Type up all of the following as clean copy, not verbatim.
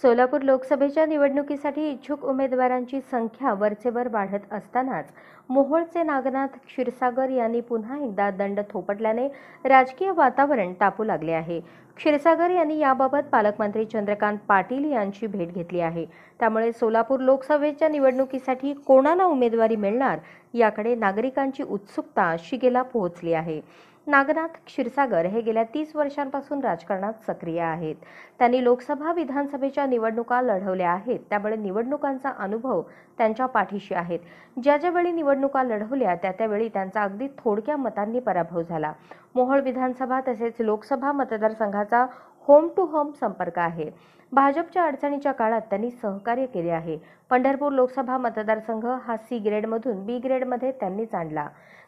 सोलापूर लोकसभेच्या निवडणुकीसाठी इच्छुक उमेदवारांची संख्या वरचेवर वाढत असतानाच मोहोळचे नागनाथ क्षीरसागर यांनी पुन्हा एकदा दंड थोपटल्याने राजकीय वातावरण तापू लागले आहे। क्षीरसागर यांनी याबाबत पालकमंत्री चंद्रकांत पाटील यांची भेट घेतली आहे। त्यामुळे सोलापूर लोकसभेच्या निवडणुकीसाठी कोणाला उमेदवारी मिळणार याकडे नागरिकांची उत्सुकता शिगेला पोहोचली आहे। नागनाथ क्षीरसागर हे गेल्या 30 वर्षांपासून राजकारणात सक्रिय आहेत। त्यांनी लोकसभा विधानसभेच्या निवडणुका लढवल्या आहेत, त्यामुळे निवडणुकांचा अनुभव त्यांच्या पाठीशी आहेत। ज्यावेळी निवडणुका लढवल्या त्यावेळी त्यांचा अगदी थोडक्या मतांनी पराभव झाला। मोहोळ विधानसभा तसेच लोकसभा मतदारसंघाचा होम टू होम संपर्क आहे। भाजपच्या अडचणीच्या काळात त्यांनी सहकार्य केले आहे। पंढरपूर लोकसभा मतदारसंघ हा सी ग्रेडमधून बी ग्रेडमध्ये त्यांनीच आणला।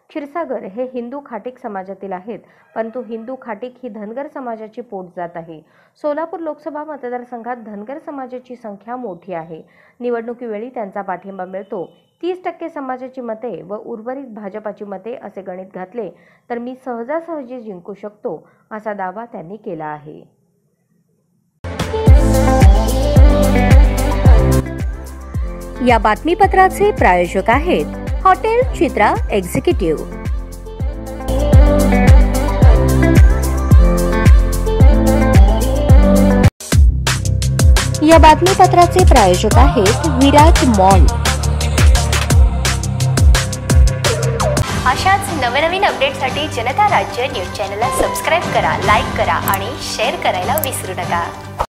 क्षीरसागर हे हिंदू खाटीक समाजातील आहेत, परंतु हिंदू खाटीक ही धनगर समाजाची पोटजात आहे। सोलापूर लोकसभा मतदारसंघात धनगर समाजाची संख्या मोठी आहे। निवडणुकीवेळी त्यांचा पाठिंबा मिळतो। 30% समाजाची मते व उर्वरित भाजपाची मते असे गणित घातले तर मी सहजासहजी जिंकू शकतो, असा दावा त्यांनी केला आहे। या बातमीपत्राचे प्रायोजक आहेत हॉटेल चित्रा एक्झिक्युटिव्ह। या बातमीपत्राचे प्रायोजक आहेत विराज मॉल। अशाच नवनवीन अपडेटसाठी जनता राज्य न्यूज चॅनलला सबस्क्राइब करा, लाईक करा आणि शेअर करायला विसरू नका।